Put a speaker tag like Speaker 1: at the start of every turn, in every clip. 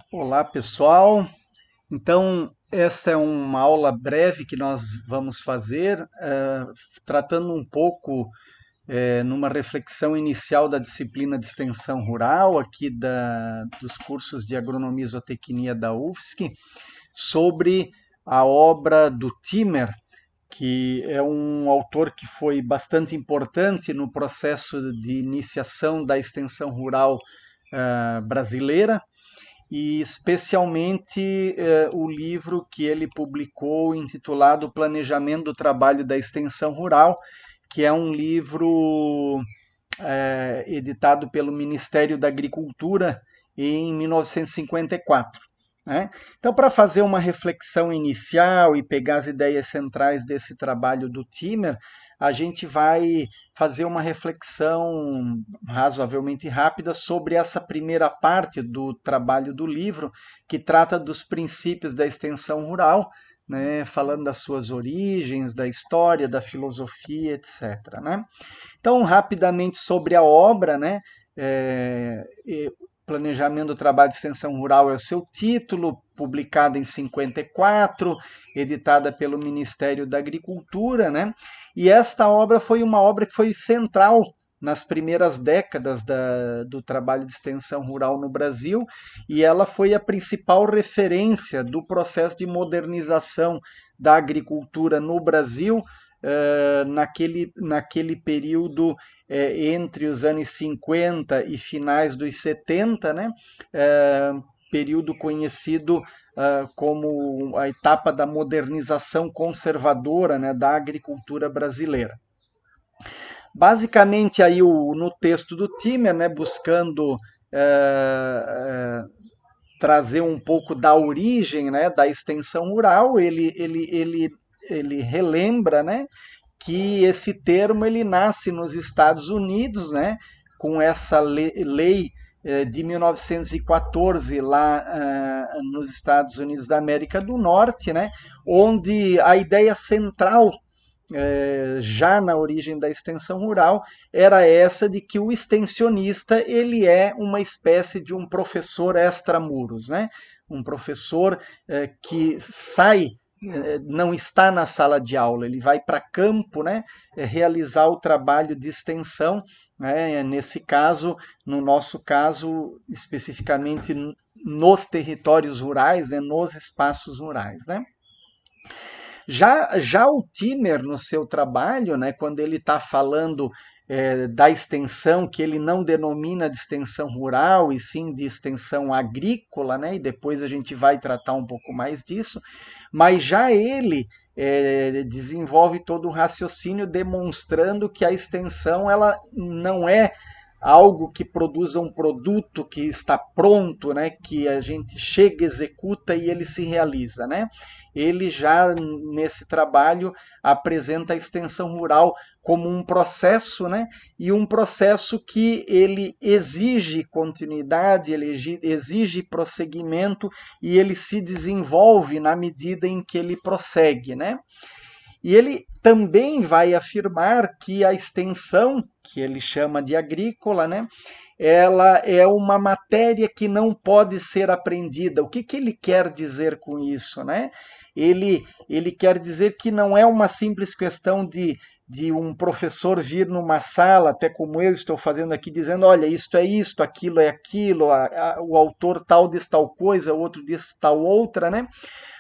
Speaker 1: Olá, pessoal. Então, esta é uma aula breve que nós vamos fazer, tratando um pouco, numa reflexão inicial da disciplina de extensão rural, aqui dos cursos de agronomia e zootecnia da UFSC, sobre a obra do Timmer, que é um autor que foi bastante importante no processo de iniciação da extensão rural brasileira e especialmente o livro que ele publicou intitulado Planejamento do Trabalho da Extensão Rural, que é um livro editado pelo Ministério da Agricultura em 1954. Né? Então, para fazer uma reflexão inicial e pegar as ideias centrais desse trabalho do Timmer, a gente vai fazer uma reflexão razoavelmente rápida sobre essa primeira parte do trabalho do livro, que trata dos princípios da extensão rural, né, falando das suas origens, da história, da filosofia, etc. Né? Então, rapidamente sobre a obra, né? Planejamento do Trabalho de Extensão Rural é o seu título, publicada em 54, editada pelo Ministério da Agricultura, né? E esta obra foi uma obra que foi central nas primeiras décadas do trabalho de extensão rural no Brasil, e ela foi a principal referência do processo de modernização da agricultura no Brasil, naquele período entre os anos 50 e finais dos 70, né? Período conhecido como a etapa da modernização conservadora, né, da agricultura brasileira. Basicamente, aí no texto do Timmer, né, buscando trazer um pouco da origem, né, da extensão rural, ele relembra, né, que esse termo ele nasce nos Estados Unidos, né, com essa lei de 1914 lá nos Estados Unidos da América do Norte, né, onde a ideia central já na origem da extensão rural era essa de que o extensionista ele é uma espécie de um professor extramuros, né? Um professor que sai, não está na sala de aula, ele vai para campo, né, realizar o trabalho de extensão, né, nesse caso, no nosso caso, especificamente nos territórios rurais, né, nos espaços rurais. Né? Já o Timmer, no seu trabalho, né, quando ele está falando da extensão, que ele não denomina de extensão rural, e sim de extensão agrícola, né, e depois a gente vai tratar um pouco mais disso, mas já ele desenvolve todo um raciocínio demonstrando que a extensão ela não é algo que produza um produto que está pronto, né, que a gente chega, executa e ele se realiza, né? Ele já nesse trabalho apresenta a extensão rural como um processo, né? E um processo que ele exige continuidade, ele exige prosseguimento e ele se desenvolve na medida em que ele prossegue, né? E ele também vai afirmar que a extensão, que ele chama de agrícola, né, ela é uma matéria que não pode ser aprendida. O que ele quer dizer com isso? Né? Ele quer dizer que não é uma simples questão de um professor vir numa sala, até como eu estou fazendo aqui, dizendo, olha, isto é isto, aquilo é aquilo, o autor tal diz tal coisa, o outro diz tal outra, né?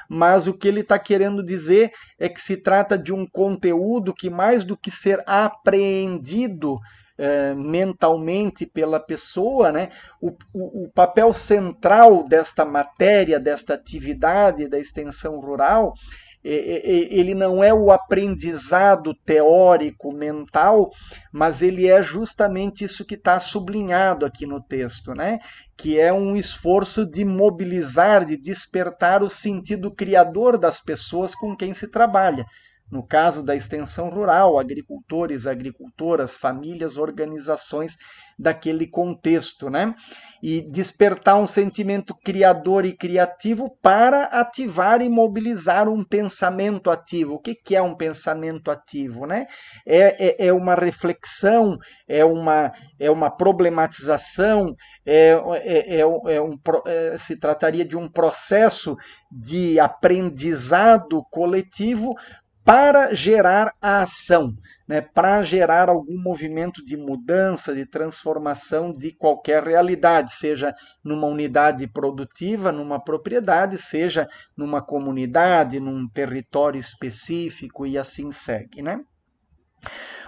Speaker 1: Mas o que ele está querendo dizer é que se trata de um conteúdo que, mais do que ser apreendido mentalmente pela pessoa, né, o papel central desta matéria, desta atividade da extensão rural, ele não é o aprendizado teórico mental, mas ele é justamente isso que está sublinhado aqui no texto, né? Que é um esforço de mobilizar, de despertar o sentido criador das pessoas com quem se trabalha. No caso da extensão rural, agricultores, agricultoras, famílias, organizações daquele contexto, né? E despertar um sentimento criador e criativo para ativar e mobilizar um pensamento ativo. O que é um pensamento ativo, né? É uma reflexão, é uma problematização, se trataria de um processo de aprendizado coletivo para gerar a ação, né, para gerar algum movimento de mudança, de transformação de qualquer realidade, seja numa unidade produtiva, numa propriedade, seja numa comunidade, num território específico e assim segue, né?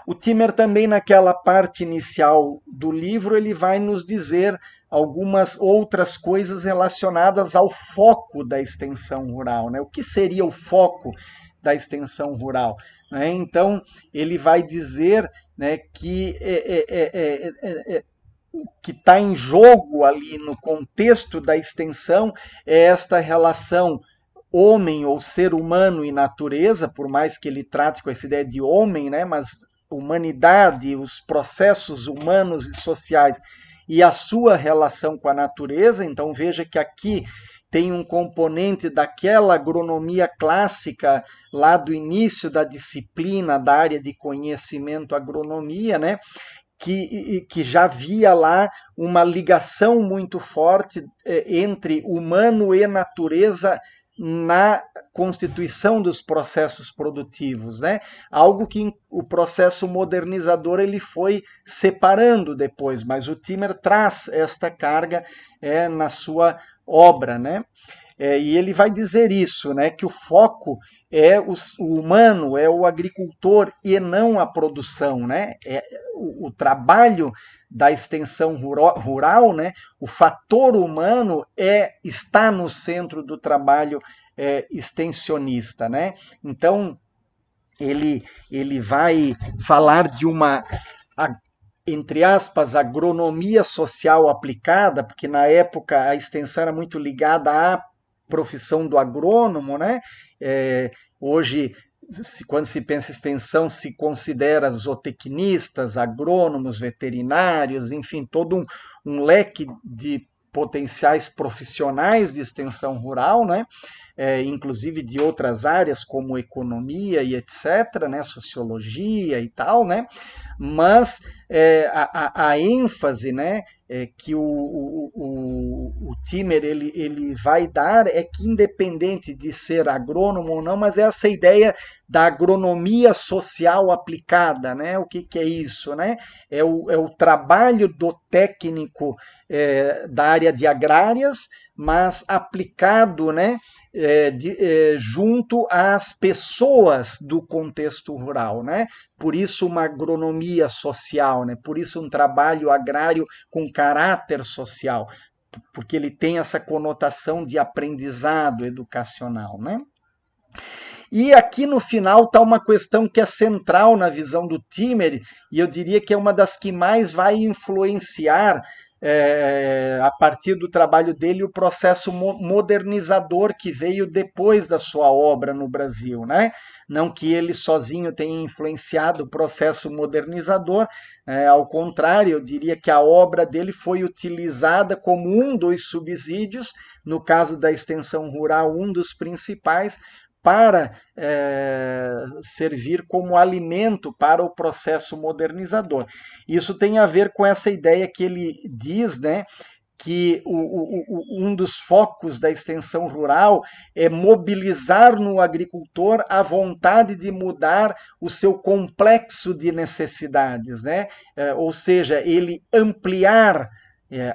Speaker 1: O Timmer também naquela parte inicial do livro ele vai nos dizer algumas outras coisas relacionadas ao foco da extensão rural, né? O que seria o foco da extensão rural? Né? Então ele vai dizer, né, que o que está em jogo ali no contexto da extensão é esta relação homem ou ser humano e natureza, por mais que ele trate com essa ideia de homem, né, mas humanidade, os processos humanos e sociais e a sua relação com a natureza. Então veja que aqui tem um componente daquela agronomia clássica lá do início da disciplina da área de conhecimento agronomia, né? Que já via lá uma ligação muito forte entre humano e natureza na constituição dos processos produtivos, né? Algo que o processo modernizador ele foi separando depois, mas o Timmer traz esta carga na sua obra, né? E ele vai dizer isso, né? Que o foco é o humano, é o agricultor e não a produção, né? É o trabalho da extensão rural, né? O fator humano está no centro do trabalho extensionista, né? Então ele vai falar de uma, entre aspas, agronomia social aplicada, porque na época a extensão era muito ligada à profissão do agrônomo, né? Hoje, quando se pensa em extensão, se considera zootecnistas, agrônomos, veterinários, enfim, todo um leque de potenciais profissionais de extensão rural, né? Inclusive de outras áreas como economia e etc., né? Sociologia e tal, né? Mas a ênfase, né, que o Timmer ele vai dar é que, independente de ser agrônomo ou não, mas é essa ideia da agronomia social aplicada, né? O que é isso, né? É o trabalho do técnico da área de agrárias, mas aplicado, né, junto às pessoas do contexto rural, né? Por isso uma agronomia social, né? Por isso um trabalho agrário com caráter social, porque ele tem essa conotação de aprendizado educacional, né? E aqui no final está uma questão que é central na visão do Timmer, e eu diria que é uma das que mais vai influenciar a partir do trabalho dele o processo modernizador que veio depois da sua obra no Brasil, né? Não que ele sozinho tenha influenciado o processo modernizador, ao contrário, eu diria que a obra dele foi utilizada como um dos subsídios, no caso da extensão rural, um dos principais, para servir como alimento para o processo modernizador. Isso tem a ver com essa ideia que ele diz, né, que um dos focos da extensão rural é mobilizar no agricultor a vontade de mudar o seu complexo de necessidades, né? Ou seja, ele ampliar.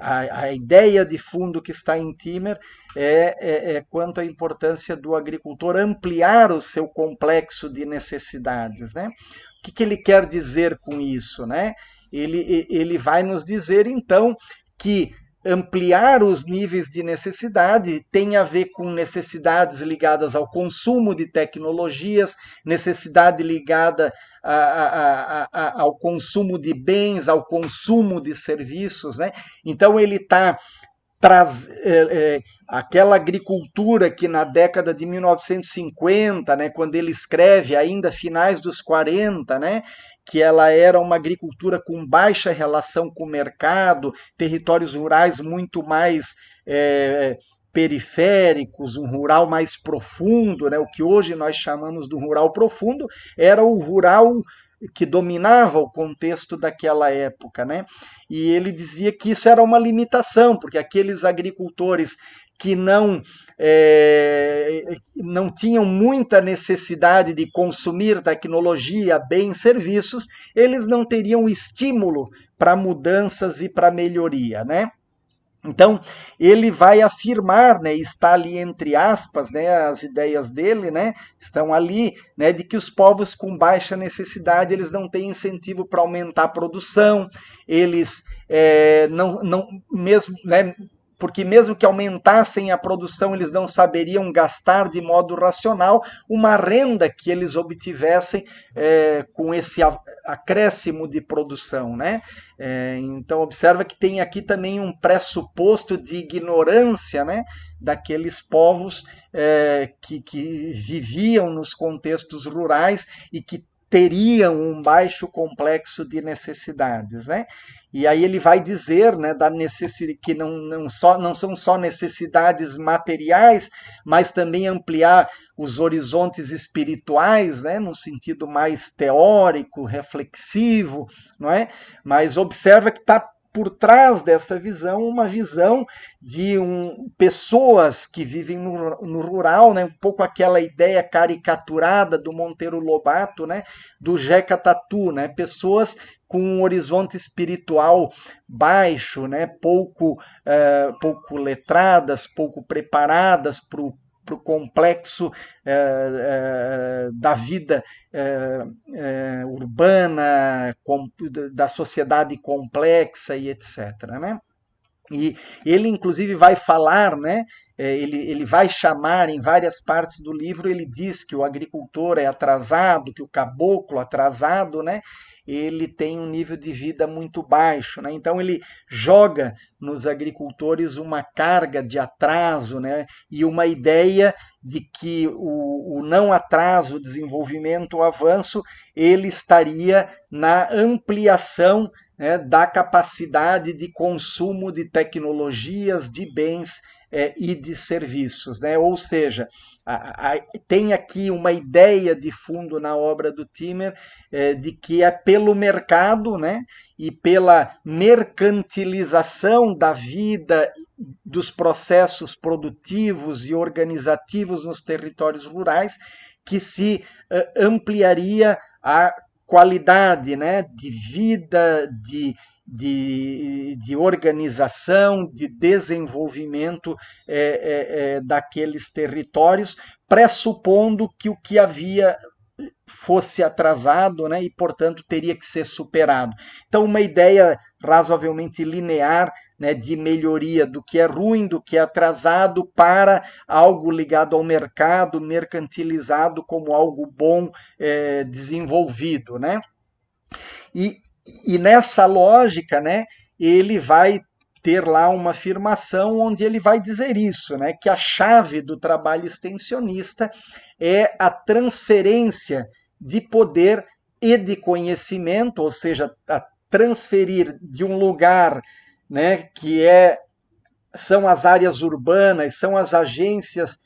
Speaker 1: A ideia de fundo que está em Timmer quanto à importância do agricultor ampliar o seu complexo de necessidades, né? O que ele quer dizer com isso, né? Ele vai nos dizer, então, que ampliar os níveis de necessidade tem a ver com necessidades ligadas ao consumo de tecnologias, necessidade ligada ao consumo de bens, ao consumo de serviços, né? Então ele está aquela agricultura que na década de 1950, né, quando ele escreve, ainda finais dos 40, né, que ela era uma agricultura com baixa relação com o mercado, territórios rurais muito mais periféricos, um rural mais profundo, né, o que hoje nós chamamos do rural profundo, era o rural que dominava o contexto daquela época, né? E ele dizia que isso era uma limitação, porque aqueles agricultores que não tinham muita necessidade de consumir tecnologia, bens, serviços, eles não teriam estímulo para mudanças e para melhoria, né? Então, ele vai afirmar, né, está ali entre aspas, né, as ideias dele, né, estão ali, né, de que os povos com baixa necessidade, eles não têm incentivo para aumentar a produção, eles não mesmo, né, porque mesmo que aumentassem a produção, eles não saberiam gastar de modo racional uma renda que eles obtivessem com esse acréscimo de produção, né? Então observa que tem aqui também um pressuposto de ignorância, né, daqueles povos que viviam nos contextos rurais e que teriam um baixo complexo de necessidades, né? E aí ele vai dizer, né, da necessidade que não são só necessidades materiais, mas também ampliar os horizontes espirituais, né, num sentido mais teórico, reflexivo, não é? Mas observa que está por trás dessa visão uma visão de pessoas que vivem no rural, né? Um pouco aquela ideia caricaturada do Monteiro Lobato, né? Do Jeca Tatu, né? Pessoas com um horizonte espiritual baixo, né? pouco letradas, pouco preparadas para o complexo da vida urbana, da sociedade complexa e etc. Né? E ele, inclusive, vai falar, né? Ele vai chamar em várias partes do livro, ele diz que o agricultor é atrasado, que o caboclo atrasado, né? Ele tem um nível de vida muito baixo, né? Então ele joga nos agricultores uma carga de atraso, né? E uma ideia de que o não atraso, o desenvolvimento, o avanço, ele estaria na ampliação, né, da capacidade de consumo de tecnologias, de bens e de serviços, né? Ou seja, tem aqui uma ideia de fundo na obra do Timmer de que é pelo mercado, né, e pela mercantilização da vida, dos processos produtivos e organizativos nos territórios rurais, que se ampliaria a qualidade, né, de vida, de organização, de desenvolvimento daqueles territórios, pressupondo que o que havia fosse atrasado, né, e, portanto, teria que ser superado. Então, uma ideia razoavelmente linear, né, de melhoria do que é ruim, do que é atrasado, para algo ligado ao mercado, mercantilizado como algo bom, desenvolvido. Né? E nessa lógica, né, ele vai ter lá uma afirmação onde ele vai dizer isso, né, que a chave do trabalho extensionista é a transferência de poder e de conhecimento, ou seja, a transferir de um lugar, né, que são as áreas urbanas, são as agências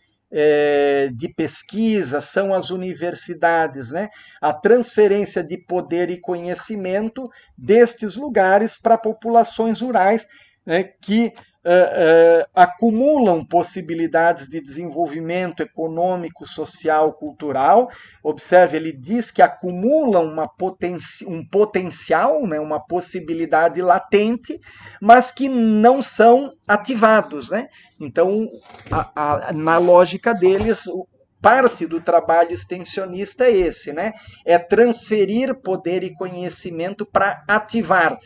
Speaker 1: de pesquisa, são as universidades, né? A transferência de poder e conhecimento destes lugares para populações rurais, né, que acumulam possibilidades de desenvolvimento econômico, social, cultural. Observe, ele diz que acumulam um potencial, né, uma possibilidade latente, mas que não são ativados. Né? Então, na lógica deles, parte do trabalho extensionista é esse, né? É transferir poder e conhecimento para ativar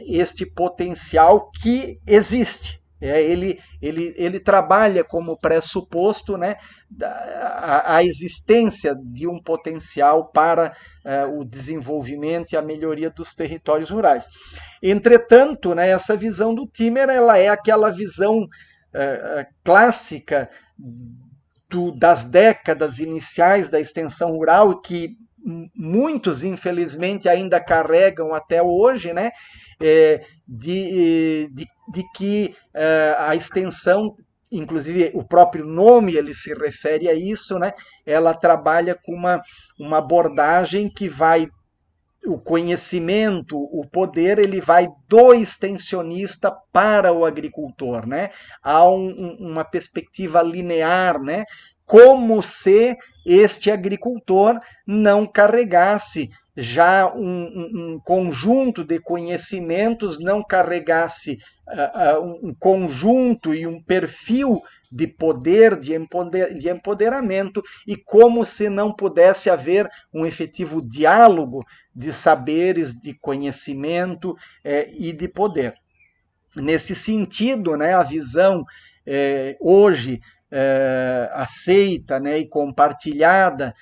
Speaker 1: este potencial que existe Ele trabalha como pressuposto, né, a existência de um potencial para o desenvolvimento e a melhoria dos territórios rurais. Entretanto, né, essa visão do Timmer, ela é aquela visão clássica das décadas iniciais da extensão rural, que muitos, infelizmente, ainda carregam até hoje, né? De que a extensão, inclusive o próprio nome ele se refere a isso, né? Ela trabalha com uma abordagem que vai o conhecimento, o poder, ele vai do extensionista para o agricultor, né? Há uma perspectiva linear, né? Como se este agricultor não carregasse já um conjunto de conhecimentos, não carregasse um conjunto e um perfil de poder, de empoderamento, e como se não pudesse haver um efetivo diálogo de saberes, de conhecimento e de poder. Nesse sentido, né, a visão hoje aceita, né, e compartilhada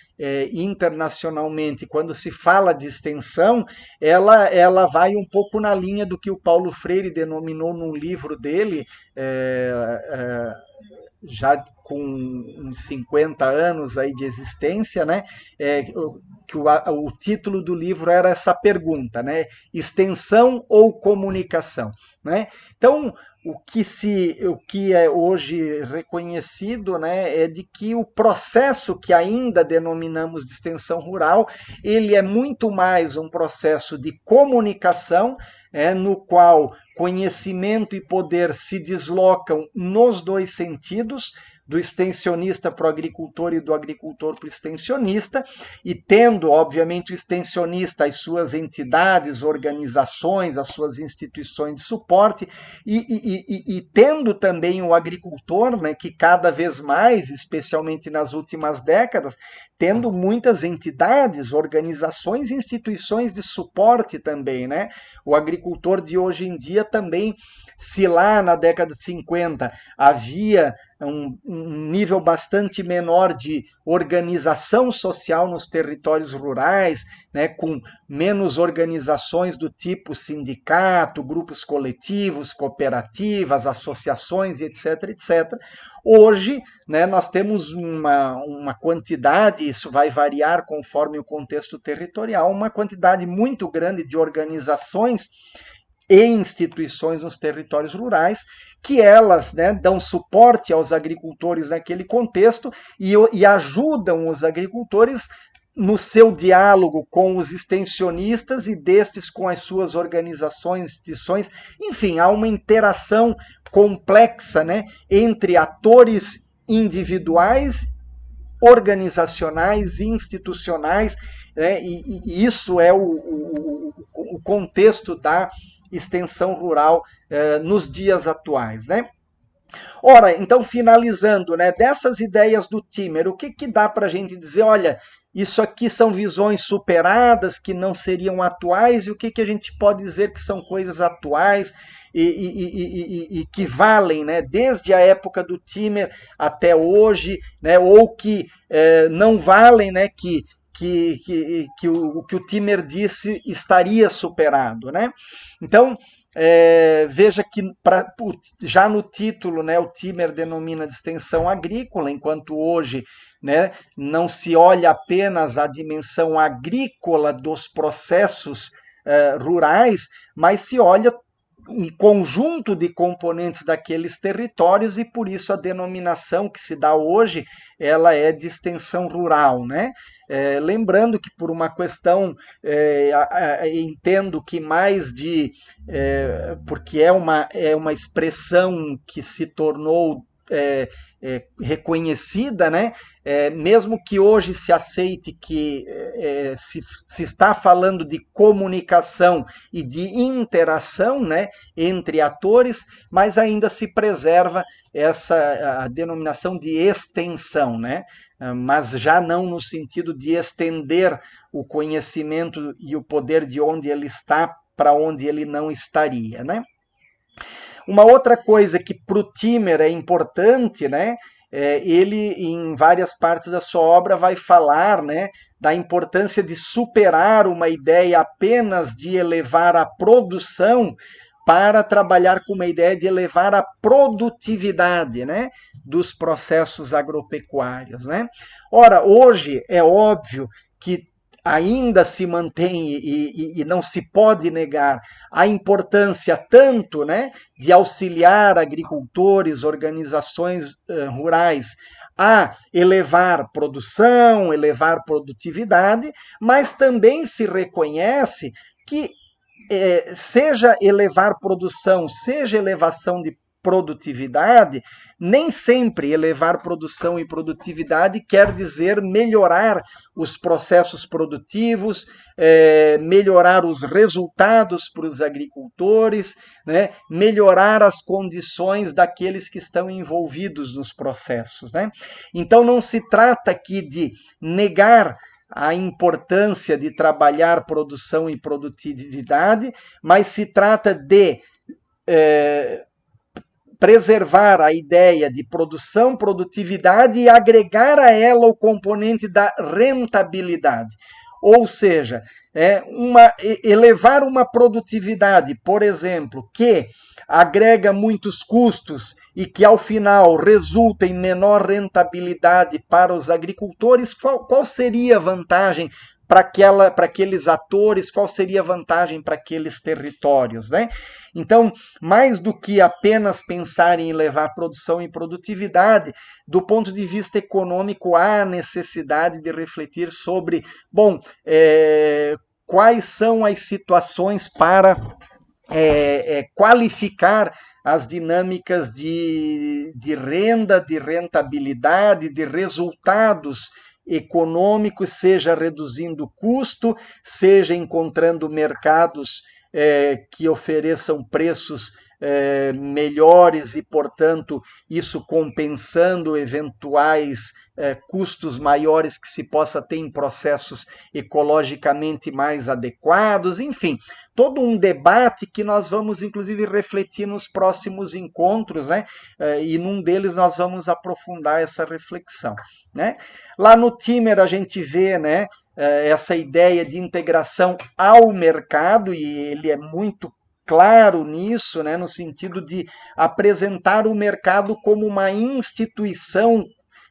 Speaker 1: internacionalmente, quando se fala de extensão, ela vai um pouco na linha do que o Paulo Freire denominou num livro dele, já com uns 50 anos aí de existência, né? Que o título do livro era essa pergunta, né? Extensão ou comunicação, né? Então, o que é hoje reconhecido, né, é de que o processo que ainda denominamos de extensão rural, ele é muito mais um processo de comunicação, no qual conhecimento e poder se deslocam nos dois sentidos, do extensionista para o agricultor e do agricultor para o extensionista, e tendo, obviamente, o extensionista as suas entidades, organizações, as suas instituições de suporte, e tendo também o agricultor, né, que cada vez mais, especialmente nas últimas décadas, tendo muitas entidades, organizações e instituições de suporte também, né? O agricultor de hoje em dia também, se lá na década de 50 havia um nível bastante menor de organização social nos territórios rurais, né, com menos organizações do tipo sindicato, grupos coletivos, cooperativas, associações, etc, etc. Hoje, né, nós temos uma quantidade, isso vai variar conforme o contexto territorial, uma quantidade muito grande de organizações e instituições nos territórios rurais, que elas, né, dão suporte aos agricultores naquele contexto e ajudam os agricultores no seu diálogo com os extensionistas e destes com as suas organizações, instituições. Enfim, há uma interação complexa, né, entre atores individuais, organizacionais e institucionais, né, e isso é o contexto da extensão rural nos dias atuais, né? Ora, então, finalizando, né, dessas ideias do Timmer, o que dá para a gente dizer? Olha, isso aqui são visões superadas que não seriam atuais, e o que a gente pode dizer que são coisas atuais e que valem, né, desde a época do Timmer até hoje, né, ou que não valem, né, que o que o Timmer disse estaria superado, né? Então, veja que já no título, né, o Timmer denomina de extensão agrícola, enquanto hoje, né, não se olha apenas a dimensão agrícola dos processos rurais, mas se olha um conjunto de componentes daqueles territórios, e por isso a denominação que se dá hoje, ela é de extensão rural, né? Lembrando que por uma questão, entendo que mais de, porque é uma expressão que se tornou reconhecida, né? Mesmo que hoje se aceite que se está falando de comunicação e de interação, né, entre atores, mas ainda se preserva a denominação de extensão, né? Mas já não no sentido de estender o conhecimento e o poder de onde ele está para onde ele não estaria, né? Uma outra coisa que para o Timmer é importante, né? Ele, em várias partes da sua obra, vai falar, né, da importância de superar uma ideia apenas de elevar a produção para trabalhar com uma ideia de elevar a produtividade, né, dos processos agropecuários, né? Ora, hoje é óbvio que ainda se mantém e não se pode negar a importância tanto, né, de auxiliar agricultores, organizações rurais a elevar produção, elevar produtividade, mas também se reconhece que seja elevar produção, seja elevação de produtividade, nem sempre elevar produção e produtividade quer dizer melhorar os processos produtivos, melhorar os resultados para os agricultores, né, melhorar as condições daqueles que estão envolvidos nos processos, né? Então não se trata aqui de negar a importância de trabalhar produção e produtividade, mas se trata de preservar a ideia de produção, produtividade e agregar a ela o componente da rentabilidade. Ou seja, elevar uma produtividade, por exemplo, que agrega muitos custos e que ao final resulta em menor rentabilidade para os agricultores, qual seria a vantagem para aqueles atores, qual seria a vantagem para aqueles territórios, né? Então, mais do que apenas pensar em elevar produção e produtividade, do ponto de vista econômico, há necessidade de refletir sobre, quais são as situações para qualificar as dinâmicas de renda, de rentabilidade, de resultados econômicos, seja reduzindo o custo, seja encontrando mercados que ofereçam preços melhores e, portanto, isso compensando eventuais custos maiores que se possa ter em processos ecologicamente mais adequados, enfim, todo um debate que nós vamos, inclusive, refletir nos próximos encontros, né? E num deles nós vamos aprofundar essa reflexão, né? Lá no Timmer a gente vê, né, essa ideia de integração ao mercado, e ele é muito claro nisso, né, no sentido de apresentar o mercado como uma instituição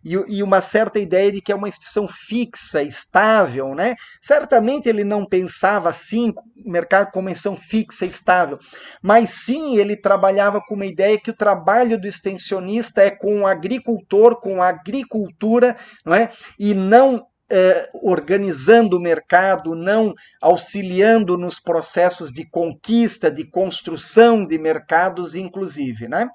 Speaker 1: e uma certa ideia de que é uma instituição fixa, estável, né? Certamente ele não pensava assim, o mercado como uma instituição fixa, estável, mas sim ele trabalhava com uma ideia que o trabalho do extensionista é com o agricultor, com a agricultura, não é? E não organizando o mercado, não auxiliando nos processos de conquista, de construção de mercados, inclusive, né?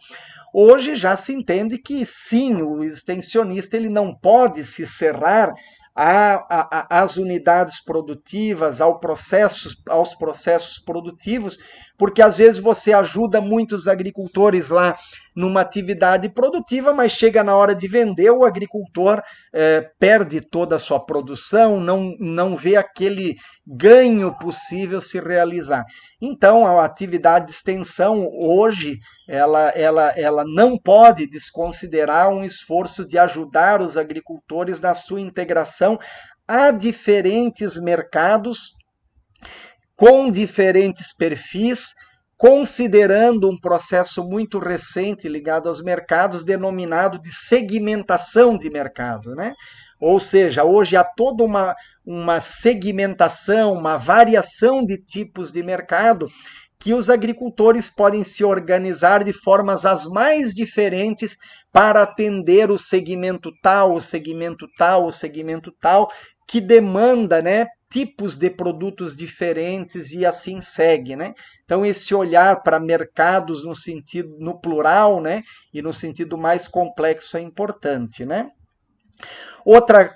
Speaker 1: Hoje já se entende que sim, o extensionista ele não pode se cerrar às unidades produtivas, aos processos produtivos, porque às vezes você ajuda muitos agricultores lá numa atividade produtiva, mas chega na hora de vender, o agricultor perde toda a sua produção, não vê aquele ganho possível se realizar. Então, a atividade de extensão, hoje, ela não pode desconsiderar um esforço de ajudar os agricultores na sua integração a diferentes mercados, com diferentes perfis, considerando um processo muito recente ligado aos mercados, denominado de segmentação de mercado, né? Ou seja, hoje há toda uma segmentação, uma variação de tipos de mercado que os agricultores podem se organizar de formas as mais diferentes para atender o segmento tal, o segmento tal, o segmento tal, que demanda, né, tipos de produtos diferentes e assim segue, né? Então esse olhar para mercados no sentido no plural, né, e no sentido mais complexo é importante, né? Outra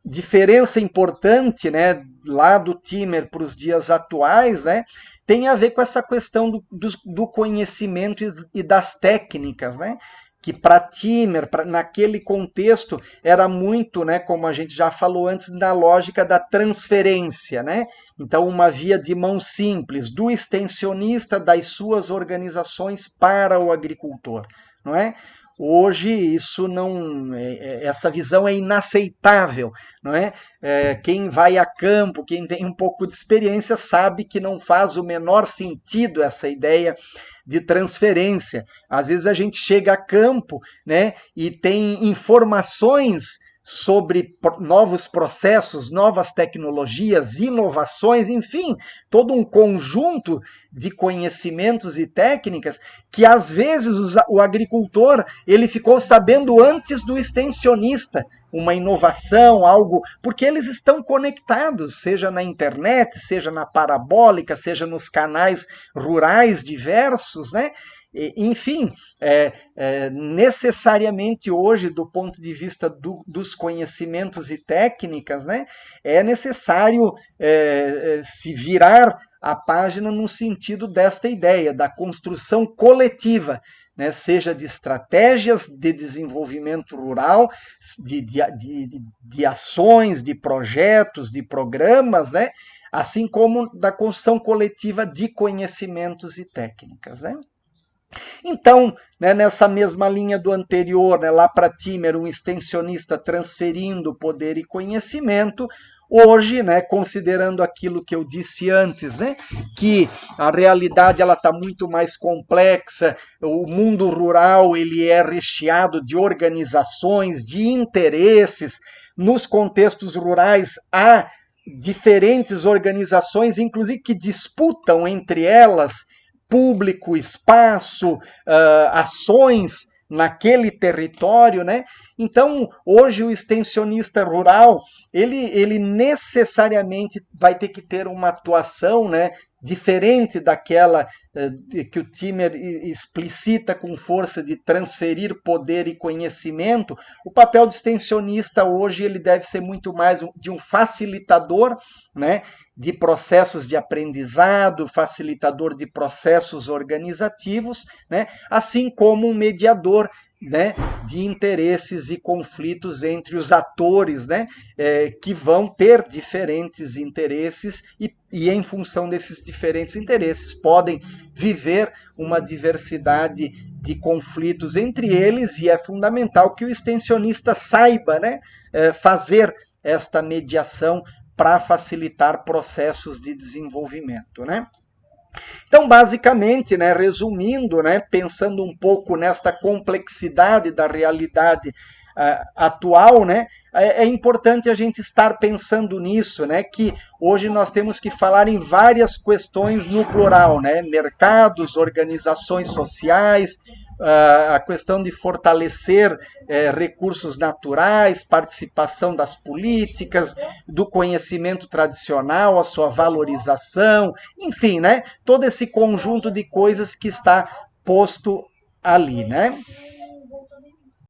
Speaker 1: diferença importante, né, lá do Timmer para os dias atuais, né, tem a ver com essa questão do conhecimento e das técnicas, né? que para Timmer, naquele contexto, era muito, né, como a gente já falou antes, na lógica da transferência, né? Então, uma via de mão simples do extensionista das suas organizações para o agricultor, não é? Hoje isso não, essa visão é inaceitável, não é? Quem vai a campo, quem tem um pouco de experiência sabe que não faz o menor sentido essa ideia de transferência. Às vezes a gente chega a campo, né, e tem informações sobre novos processos, novas tecnologias, inovações, enfim, todo um conjunto de conhecimentos e técnicas que às vezes o agricultor ele ficou sabendo antes do extensionista, uma inovação, algo, porque eles estão conectados, seja na internet, seja na parabólica, seja nos canais rurais diversos, né? Enfim, necessariamente hoje, do ponto de vista dos conhecimentos e técnicas, né, é necessário se virar a página no sentido desta ideia, da construção coletiva, né, seja de estratégias de desenvolvimento rural, de ações, de projetos, de programas, né, assim como da construção coletiva de conhecimentos e técnicas, né? Então, né, nessa mesma linha do anterior, né, lá para Timmer, um extensionista transferindo poder e conhecimento, hoje, né, considerando aquilo que eu disse antes, né, que a realidade ela está muito mais complexa, o mundo rural ele é recheado de organizações, de interesses, nos contextos rurais há diferentes organizações, inclusive que disputam entre elas público, espaço, ações naquele território, né? Então, hoje o extensionista rural, ele necessariamente vai ter que ter uma atuação, né, diferente daquela que o Timmer explicita com força de transferir poder e conhecimento. O papel do extensionista hoje ele deve ser muito mais de um facilitador, né, de processos de aprendizado, facilitador de processos organizativos, né, assim como um mediador, né, de interesses e conflitos entre os atores, né, que vão ter diferentes interesses e em função desses diferentes interesses podem viver uma diversidade de conflitos entre eles, e é fundamental que o extensionista saiba, né, fazer esta mediação para facilitar processos de desenvolvimento, né? Então, basicamente, né, resumindo, né, pensando um pouco nesta complexidade da realidade atual, né, é importante a gente estar pensando nisso, né, que hoje nós temos que falar em várias questões no plural, né, mercados, organizações sociais, a questão de fortalecer recursos naturais, participação das políticas, do conhecimento tradicional, a sua valorização, enfim, né, todo esse conjunto de coisas que está posto ali, né?